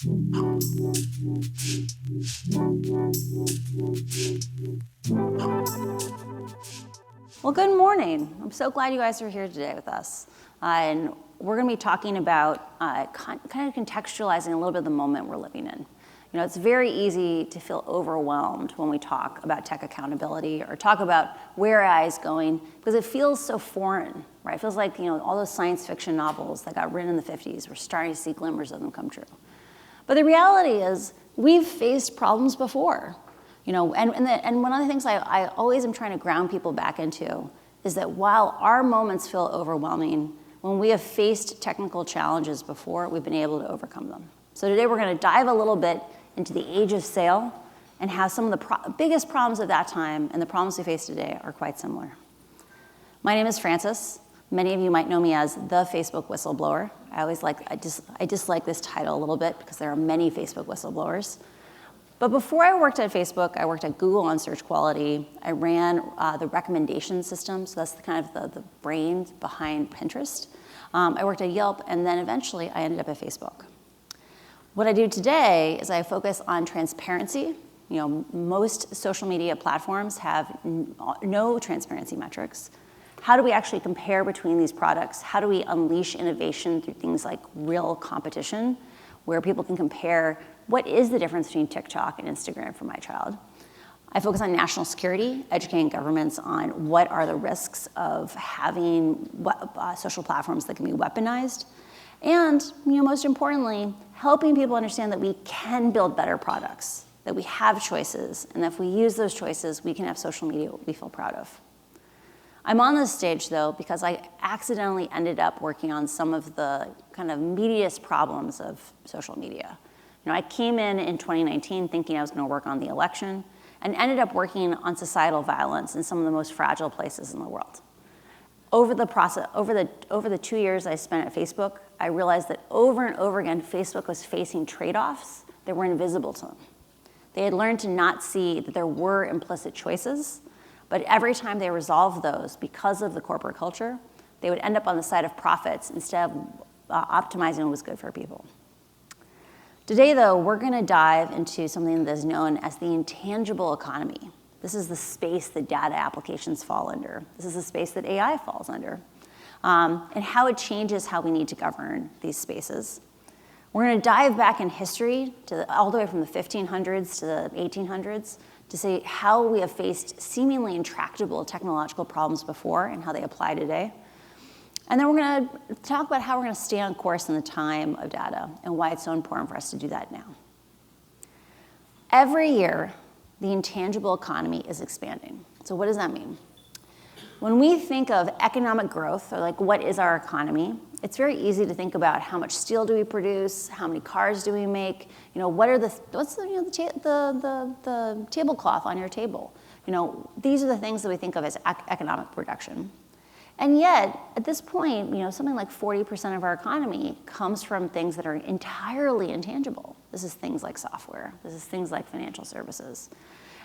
Well, good morning. I'm so glad you guys are here today with us. And we're going to be talking about kind of contextualizing a little bit of the moment we're living in. You know, it's very easy to feel overwhelmed when we talk about tech accountability or talk about where AI is going because it feels so foreign, right? It feels like, you know, all those science fiction novels that got written in the 50s, we're starting to see glimmers of them come true. But the reality is we've faced problems before. You know, and one of the things I always am trying to ground people back into is that while our moments feel overwhelming, when we have faced technical challenges before, we've been able to overcome them. So today we're going to dive a little bit into the age of sail and how some of the biggest problems of that time and the problems we face today are quite similar. My name is Frances. Many of you might know me as the Facebook whistleblower. I dislike this title a little bit because there are many Facebook whistleblowers. But before I worked at Facebook, I worked at Google on search quality. I ran the recommendation system, so that's the brain behind Pinterest. I worked at Yelp, and then eventually I ended up at Facebook. What I do today is I focus on transparency. You know, most social media platforms have no transparency metrics. How do we actually compare between these products? How do we unleash innovation through things like real competition, where people can compare what is the difference between TikTok and Instagram for my child? I focus on national security, educating governments on what are the risks of having social platforms that can be weaponized, and, you know, most importantly, helping people understand that we can build better products, that we have choices, and that if we use those choices, we can have social media we feel proud of. I'm on this stage, though, because I accidentally ended up working on some of the kind of meatiest problems of social media. You know, I came in 2019 thinking I was going to work on the election and ended up working on societal violence in some of the most fragile places in the world. Over the 2 years I spent at Facebook, I realized that over and over again, Facebook was facing trade-offs that were invisible to them. They had learned to not see that there were implicit choices, but every time they resolved those, because of the corporate culture, they would end up on the side of profits instead of optimizing what was good for people. Today, though, we're going to dive into something that is known as the intangible economy. This is the space that data applications fall under. This is the space that AI falls under, and how it changes how we need to govern these spaces. We're going to dive back in history all the way from the 1500s to the 1800s to see how we have faced seemingly intractable technological problems before and how they apply today. And then we're going to talk about how we're going to stay on course in the time of data and why it's so important for us to do that now. Every year, the intangible economy is expanding. So what does that mean? When we think of economic growth, or like what is our economy, it's very easy to think about how much steel do we produce, how many cars do we make, you know, what's the tablecloth on your table. You know, these are the things that we think of as economic production. And yet, at this point, you know, something like 40% of our economy comes from things that are entirely intangible. This is things like software. This is things like financial services.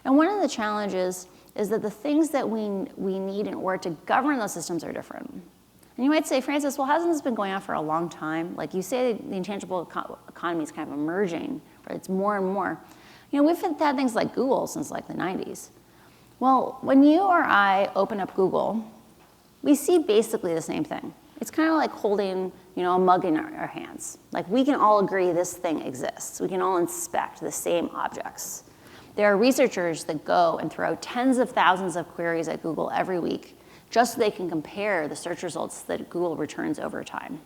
And one of the challenges is that the things that we need in order to govern those systems are different. And you might say, Frances, well, hasn't this been going on for a long time? Like you say, the intangible economy is kind of emerging, right? It's more and more. You know, we've had things like Google since like the 90s. Well, when you or I open up Google, we see basically the same thing. It's kind of like holding, you know, a mug in our hands. Like we can all agree this thing exists. We can all inspect the same objects. There are researchers that go and throw tens of thousands of queries at Google every week just so they can compare the search results that Google returns over time.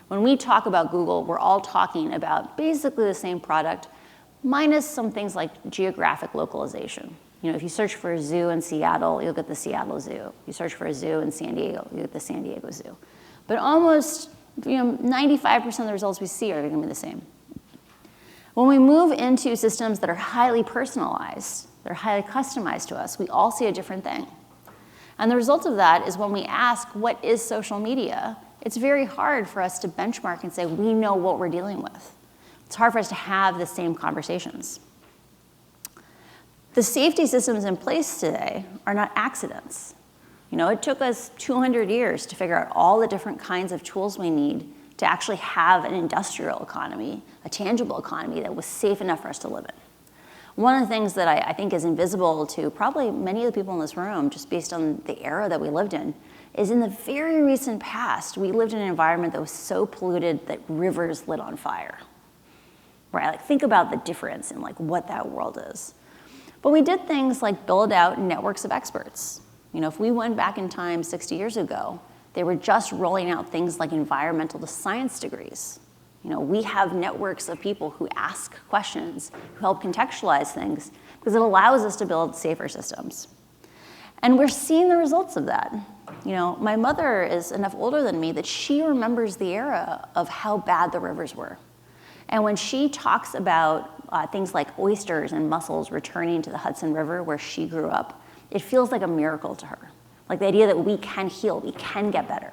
When we talk about Google, we're all talking about basically the same product, minus some things like geographic localization. You know, if you search for a zoo in Seattle, you'll get the Seattle Zoo. You search for a zoo in San Diego, you'll get the San Diego Zoo. But almost, you know, 95% of the results we see are going to be the same. When we move into systems that are highly personalized, they're highly customized to us, we all see a different thing. And the result of that is when we ask, what is social media? It's very hard for us to benchmark and say, we know what we're dealing with. It's hard for us to have the same conversations. The safety systems in place today are not accidents. You know, it took us 200 years to figure out all the different kinds of tools we need to actually have an industrial economy, a tangible economy that was safe enough for us to live in. One of the things that I think is invisible to probably many of the people in this room, just based on the era that we lived in, is in the very recent past, we lived in an environment that was so polluted that rivers lit on fire, right? Like, think about the difference in like what that world is. But we did things like build out networks of experts. You know, if we went back in time 60 years ago, they were just rolling out things like environmental science degrees. You know, we have networks of people who ask questions, who help contextualize things, because it allows us to build safer systems. And we're seeing the results of that. You know, my mother is enough older than me that she remembers the era of how bad the rivers were. And when she talks about things like oysters and mussels returning to the Hudson River where she grew up, it feels like a miracle to her. Like the idea that we can heal, we can get better.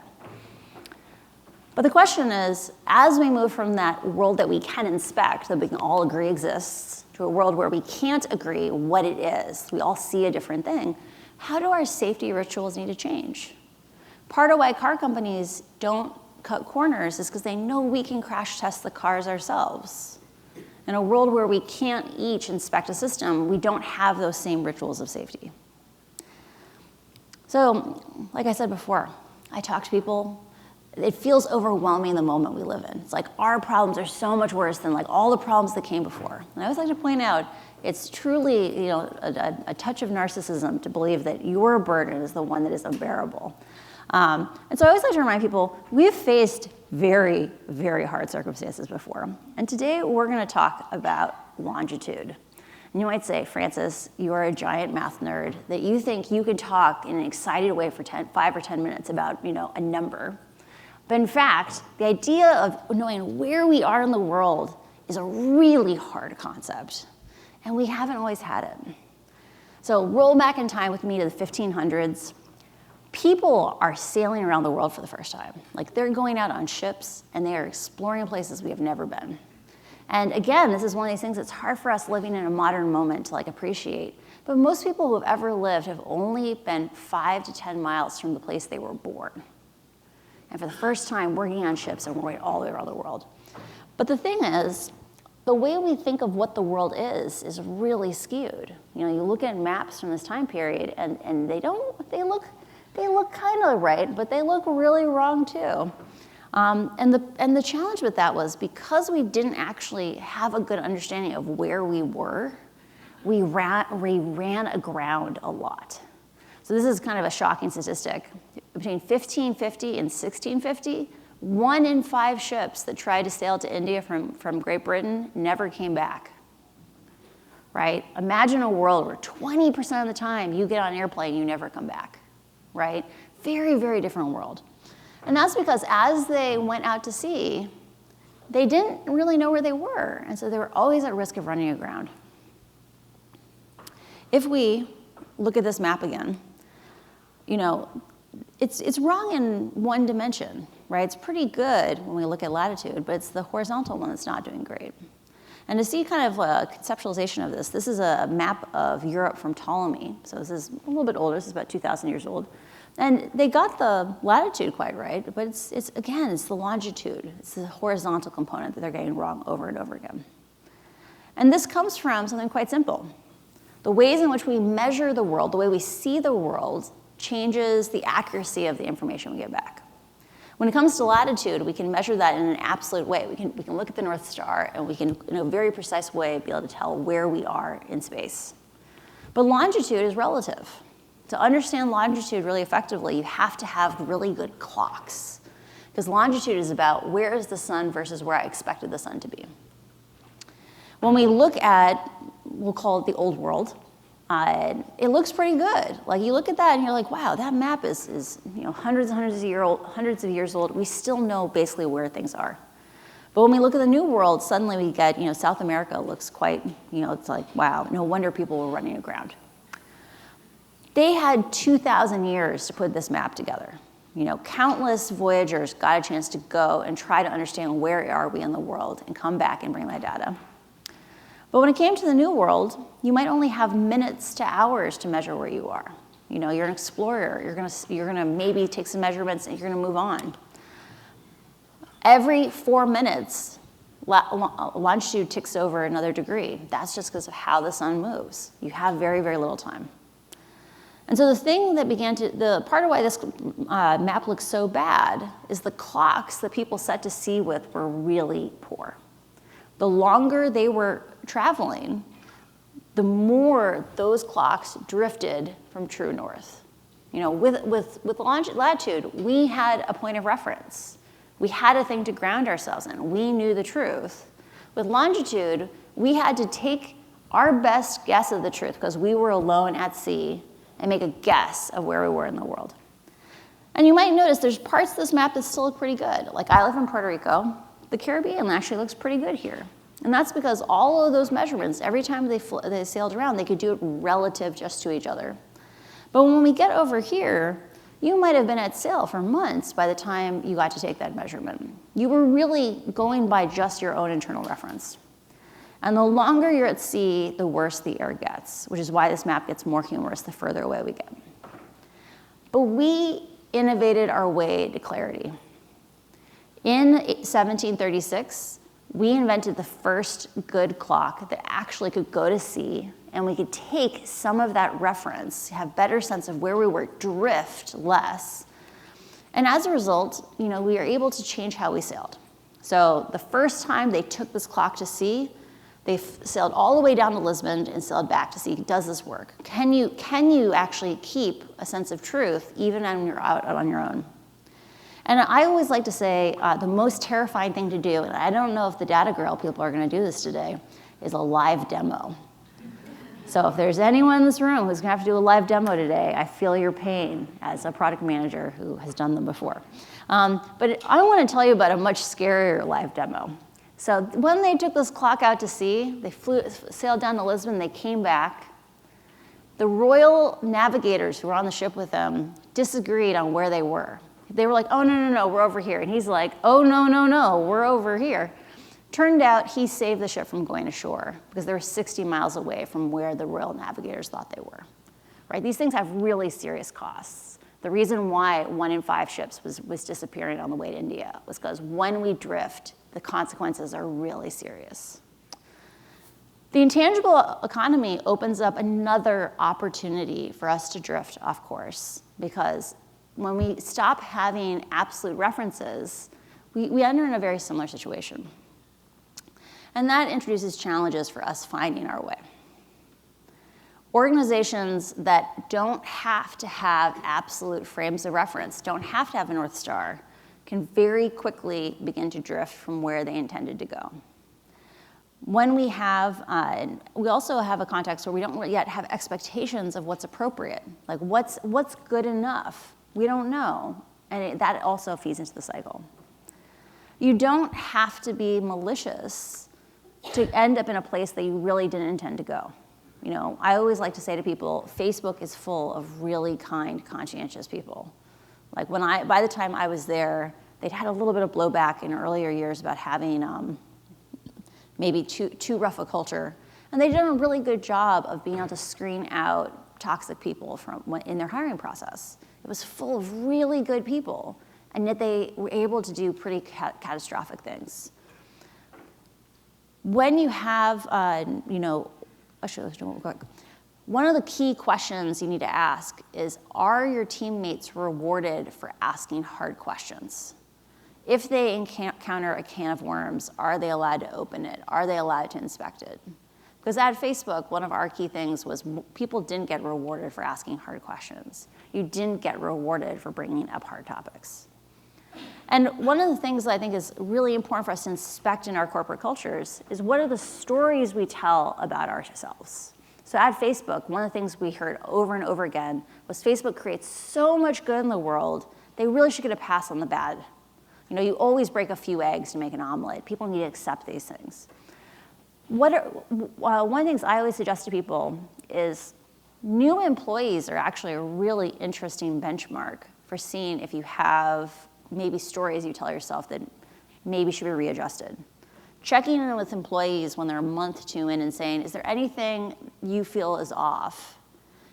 But the question is, as we move from that world that we can inspect, that we can all agree exists, to a world where we can't agree what it is, we all see a different thing, how do our safety rituals need to change? Part of why car companies don't cut corners is because they know we can crash test the cars ourselves. In a world where we can't each inspect a system, we don't have those same rituals of safety. So, like I said before, I talk to people. It feels overwhelming the moment we live in. It's like our problems are so much worse than like all the problems that came before. And I always like to point out, it's truly, you know, a touch of narcissism to believe that your burden is the one that is unbearable. And so I always like to remind people, we've faced very, very hard circumstances before. And today we're going to talk about longitude. And you might say, Francis, you are a giant math nerd, that you think you can talk in an excited way for 5 or 10 minutes about, you know, a number. But in fact, the idea of knowing where we are in the world is a really hard concept. And we haven't always had it. So roll back in time with me to the 1500s. People are sailing around the world for the first time. Like, they're going out on ships and they are exploring places we have never been. And again, this is one of these things that's hard for us living in a modern moment to like appreciate. But most people who have ever lived have only been 5 to 10 miles from the place they were born. And for the first time, working on ships and we're going all the way around the world. But the thing is, the way we think of what the world is really skewed. You know, you look at maps from this time period and they look kind of right, but they look really wrong too. And the challenge with that was because we didn't actually have a good understanding of where we were, we ran aground a lot. So this is kind of a shocking statistic. Between 1550 and 1650, 1 in 5 ships that tried to sail to India from Great Britain never came back, right? Imagine a world where 20% of the time you get on an airplane, you never come back, right? Very, very different world. And that's because as they went out to sea, they didn't really know where they were, and so they were always at risk of running aground. If we look at this map again, you know, it's wrong in one dimension, right? It's pretty good when we look at latitude, but it's the horizontal one that's not doing great. And to see kind of a conceptualization of this is a map of Europe from Ptolemy. So this is a little bit older, this is about 2,000 years old. And they got the latitude quite right, but it's the longitude. It's the horizontal component that they're getting wrong over and over again. And this comes from something quite simple. The ways in which we measure the world, the way we see the world, changes the accuracy of the information we get back. When it comes to latitude, we can measure that in an absolute way. We can look at the North Star and we can, in a very precise way, be able to tell where we are in space. But longitude is relative. To understand longitude really effectively, you have to have really good clocks. Because longitude is about where is the sun versus where I expected the sun to be. When we look at, we'll call it the old world, it looks pretty good. Like, you look at that and you're like, wow, that map is you know, hundreds of years old. We still know basically where things are. But when we look at the New World, suddenly we get, you know, South America looks quite, you know, it's like, wow, no wonder people were running aground. They had 2,000 years to put this map together. You know, countless voyagers got a chance to go and try to understand where are we in the world and come back and bring that data. But when it came to the New World, you might only have minutes to hours to measure where you are. You know, you're an explorer. You're gonna maybe take some measurements and you're gonna move on. Every 4 minutes, longitude ticks over another degree. That's just because of how the sun moves. You have very, very little time. And so the part of why this map looks so bad is the clocks that people set to sea with were really poor. The longer they were traveling, the more those clocks drifted from true north. With latitude, we had a point of reference. We had a thing to ground ourselves in. We knew the truth. With longitude, we had to take our best guess of the truth because we were alone at sea and make a guess of where we were in the world. And you might notice there's parts of this map that still look pretty good. Like I live in Puerto Rico. The Caribbean actually looks pretty good here. And that's because all of those measurements, every time they sailed around, they could do it relative just to each other. But when we get over here, you might have been at sail for months by the time you got to take that measurement. You were really going by just your own internal reference. And the longer you're at sea, the worse the air gets, which is why this map gets more humorous the further away we get. But we innovated our way to clarity. In 1736, we invented the first good clock that actually could go to sea, and we could take some of that reference, have better sense of where we were, drift less. And as a result, we were able to change how we sailed. So the first time they took this clock to sea, they sailed all the way down to Lisbon and sailed back to see, does this work? Can you actually keep a sense of truth even when you're out on your own? And I always like to say the most terrifying thing to do, and I don't know if the DataGrail people are going to do this today, is a live demo. So if there's anyone in this room who's going to have to do a live demo today, I feel your pain as a product manager who has done them before. But I want to tell you about a much scarier live demo. So when they took this clock out to sea, they sailed down to Lisbon, they came back. The royal navigators who were on the ship with them disagreed on where they were. They were like, oh, no, we're over here. And he's like, oh, no, we're over here. Turned out he saved the ship from going ashore because they were 60 miles away from where the royal navigators thought they were. Right? These things have really serious costs. The reason why 1 in 5 ships was disappearing on the way to India was because when we drift, the consequences are really serious. The intangible economy opens up another opportunity for us to drift off course, because when we stop having absolute references, we enter in a very similar situation. And that introduces challenges for us finding our way. Organizations that don't have to have absolute frames of reference, don't have to have a North Star, can very quickly begin to drift from where they intended to go. When we also have a context where we don't yet have expectations of what's appropriate, like what's good enough. We don't know, and that also feeds into the cycle. You don't have to be malicious to end up in a place that you really didn't intend to go. I always like to say to people, Facebook is full of really kind, conscientious people. Like by the time I was there, they'd had a little bit of blowback in earlier years about having maybe too rough a culture. And they'd done a really good job of being able to screen out toxic people in their hiring process. It was full of really good people, and yet they were able to do pretty catastrophic things. When you have, I'll show this real quick. One of the key questions you need to ask is, are your teammates rewarded for asking hard questions? If they encounter a can of worms, are they allowed to open it? Are they allowed to inspect it? Because at Facebook, one of our key things was people didn't get rewarded for asking hard questions. You didn't get rewarded for bringing up hard topics. And one of the things that I think is really important for us to inspect in our corporate cultures is, what are the stories we tell about ourselves? So at Facebook, one of the things we heard over and over again was Facebook creates so much good in the world, they really should get a pass on the bad. You always break a few eggs to make an omelet. People need to accept these things. One of the things I always suggest to people is new employees are actually a really interesting benchmark for seeing if you have maybe stories you tell yourself that maybe should be readjusted. Checking in with employees when they're a month, 2 in, and saying, is there anything you feel is off,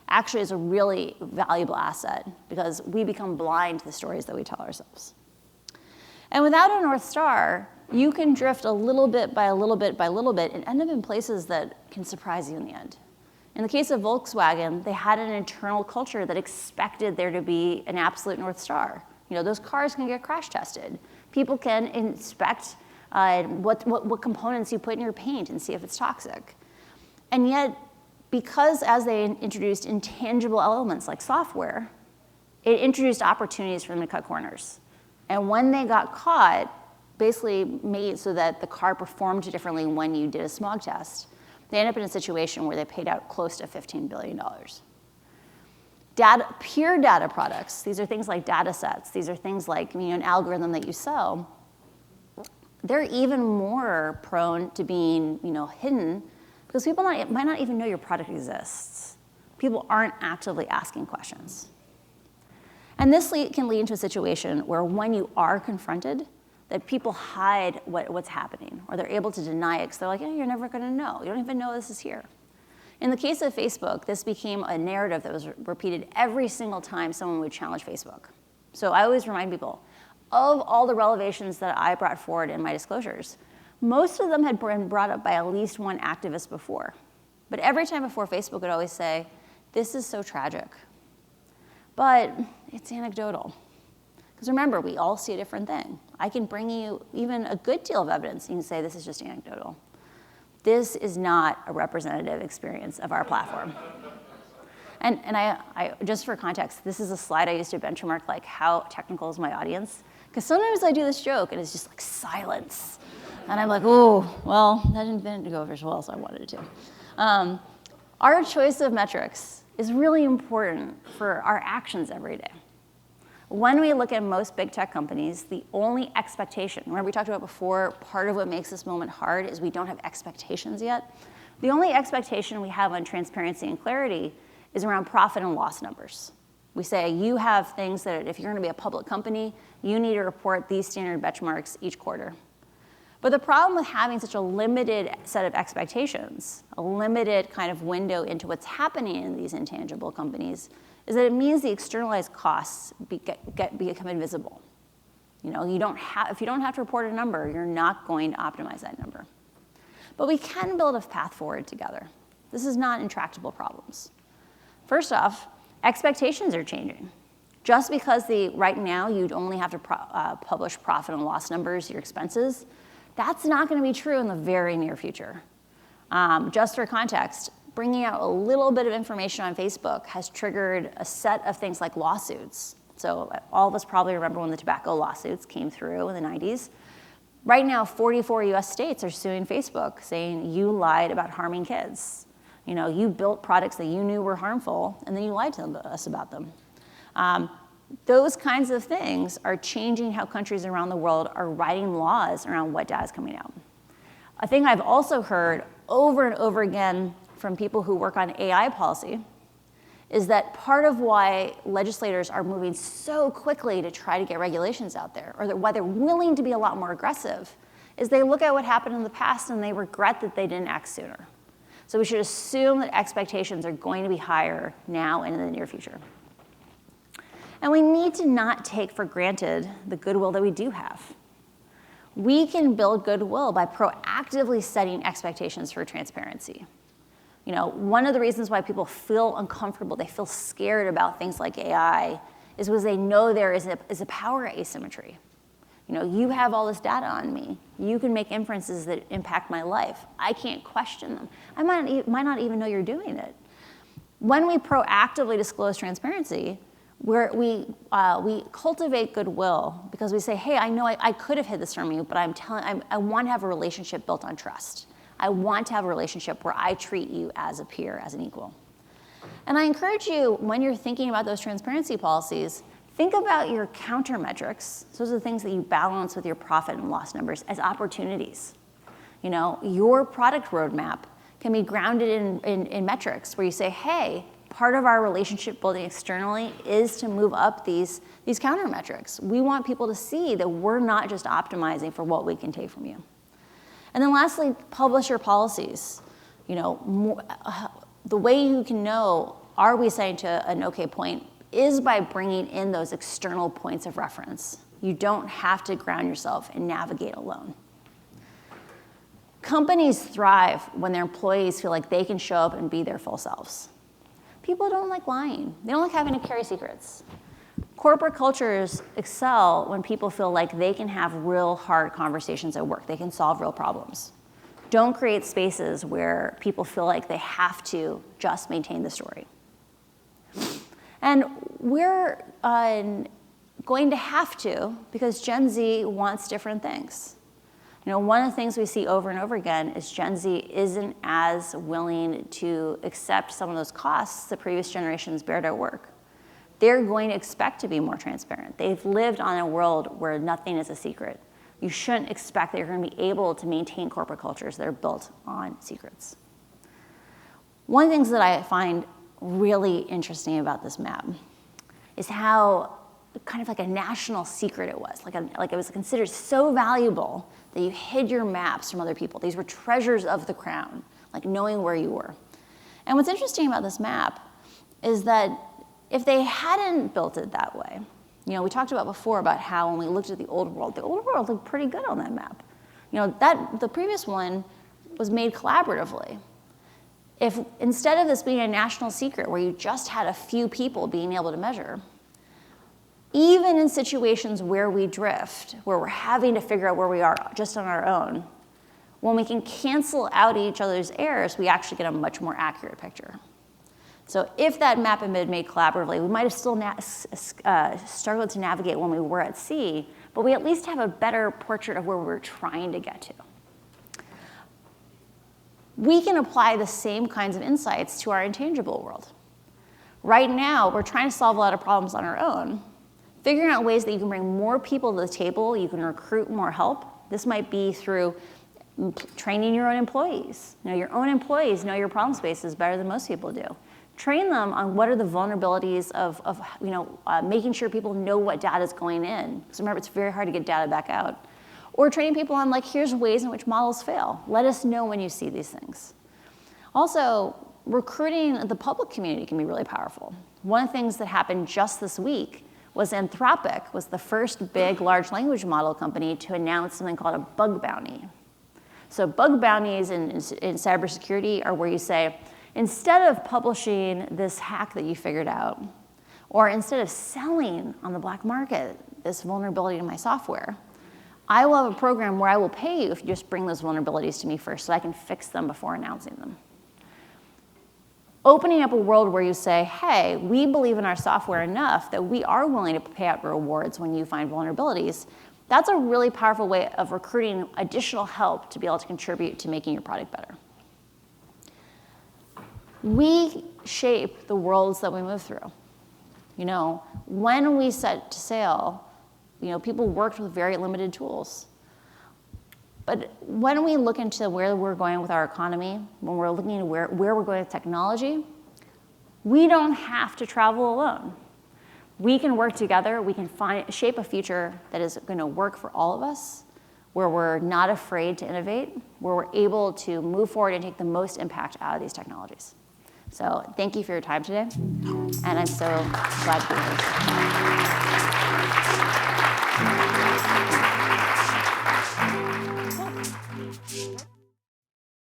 actually is a really valuable asset, because we become blind to the stories that we tell ourselves. And without a North Star, you can drift a little bit by a little bit by a little bit and end up in places that can surprise you in the end. In the case of Volkswagen, they had an internal culture that expected there to be an absolute North Star. Those cars can get crash tested. People can inspect what components you put in your paint and see if it's toxic. And yet, because as they introduced intangible elements like software, it introduced opportunities for them to cut corners. And when they got caught, basically made so that the car performed differently when you did a smog test. They ended up in a situation where they paid out close to $15 billion. Pure data products, these are things like data sets, these are things like an algorithm that you sell, they're even more prone to being hidden because people might not even know your product exists. People aren't actively asking questions. And this can lead into a situation where when you are confronted, that people hide what's happening, or they're able to deny it because they're like, you're never going to know. You don't even know this is here. In the case of Facebook, this became a narrative that was repeated every single time someone would challenge Facebook. So I always remind people, of all the revelations that I brought forward in my disclosures, most of them had been brought up by at least one activist before. But every time before, Facebook would always say, this is so tragic. But it's anecdotal. Because remember, we all see a different thing. I can bring you even a good deal of evidence. You can say this is just anecdotal. This is not a representative experience of our platform. And I just for context, this is a slide I used to benchmark like how technical is my audience. Because sometimes I do this joke and it's just like silence. And I'm like, oh, well, that didn't go over as well as I wanted it to. Our choice of metrics is really important for our actions every day. When we look at most big tech companies, the only expectation, remember we talked about before, part of what makes this moment hard is we don't have expectations yet. The only expectation we have on transparency and clarity is around profit and loss numbers. We say you have things that if you're going to be a public company, you need to report these standard benchmarks each quarter. But the problem with having such a limited set of expectations, a limited kind of window into what's happening in these intangible companies, is that it means the externalized costs become invisible. If you don't have to report a number, you're not going to optimize that number. But we can build a path forward together. This is not intractable problems. First off, expectations are changing. Just because right now you'd only have to publish profit and loss numbers, your expenses, that's not going to be true in the very near future. Just for context, bringing out a little bit of information on Facebook has triggered a set of things like lawsuits. So all of us probably remember when the tobacco lawsuits came through in the 90s. Right now, 44 US states are suing Facebook, saying you lied about harming kids. You built products that you knew were harmful, and then you lied to us about them. Those kinds of things are changing how countries around the world are writing laws around what data is coming out. A thing I've also heard over and over again from people who work on AI policy is that part of why legislators are moving so quickly to try to get regulations out there, or why they're willing to be a lot more aggressive, is they look at what happened in the past and they regret that they didn't act sooner. So we should assume that expectations are going to be higher now and in the near future. And we need to not take for granted the goodwill that we do have. We can build goodwill by proactively setting expectations for transparency. One of the reasons why people feel uncomfortable, they feel scared about things like AI, is because they know there is a power asymmetry. You have all this data on me. You can make inferences that impact my life. I can't question them. I might not even know you're doing it. When we proactively disclose transparency, we cultivate goodwill because we say, hey, I know I could have hid this from you, but I want to have a relationship built on trust. I want to have a relationship where I treat you as a peer, as an equal. And I encourage you, when you're thinking about those transparency policies, think about your counter metrics. Those are the things that you balance with your profit and loss numbers as opportunities. Your product roadmap can be grounded in metrics where you say, hey, part of our relationship building externally is to move up these counter metrics. We want people to see that we're not just optimizing for what we can take from you. And then lastly, publish your policies. The way you can know, are we saying to an okay point, is by bringing in those external points of reference. You don't have to ground yourself and navigate alone. Companies thrive when their employees feel like they can show up and be their full selves. People don't like lying. They don't like having to carry secrets. Corporate cultures excel when people feel like they can have real hard conversations at work. They can solve real problems. Don't create spaces where people feel like they have to just maintain the story. And we're going to have to, because Gen Z wants different things. One of the things we see over and over again is Gen Z isn't as willing to accept some of those costs that previous generations bear at work. They're going to expect to be more transparent. They've lived on a world where nothing is a secret. You shouldn't expect that you're going to be able to maintain corporate cultures that are built on secrets. One of the things that I find really interesting about this map is how kind of like a national secret it was. Like it was considered so valuable that you hid your maps from other people. These were treasures of the crown, like knowing where you were. And what's interesting about this map is that if they hadn't built it that way, we talked about before about how when we looked at the old world looked pretty good on that map. The previous one was made collaboratively. If instead of this being a national secret where you just had a few people being able to measure, even in situations where we drift, where we're having to figure out where we are just on our own, when we can cancel out each other's errors, we actually get a much more accurate picture. So if that map had been made collaboratively, we might have still struggled to navigate when we were at sea, but we at least have a better portrait of where we're trying to get to. We can apply the same kinds of insights to our intangible world. Right now, we're trying to solve a lot of problems on our own. Figuring out ways that you can bring more people to the table, you can recruit more help. This might be through training your own employees. Your own employees know your problem spaces better than most people do. Train them on what are the vulnerabilities of making sure people know what data is going in. Because remember, it's very hard to get data back out. Or training people on here's ways in which models fail. Let us know when you see these things. Also, recruiting the public community can be really powerful. One of the things that happened just this week was Anthropic was the first big large language model company to announce something called a bug bounty. So bug bounties in cybersecurity are where you say, instead of publishing this hack that you figured out, or instead of selling on the black market this vulnerability to my software, I will have a program where I will pay you if you just bring those vulnerabilities to me first so I can fix them before announcing them. Opening up a world where you say, hey, we believe in our software enough that we are willing to pay out rewards when you find vulnerabilities, that's a really powerful way of recruiting additional help to be able to contribute to making your product better. We shape the worlds that we move through. When we set to sail, people worked with very limited tools. But when we look into where we're going with our economy, when we're looking at where we're going with technology, we don't have to travel alone. We can work together. We can shape a future that is going to work for all of us, where we're not afraid to innovate, where we're able to move forward and take the most impact out of these technologies. So thank you for your time today, and I'm so glad to be here.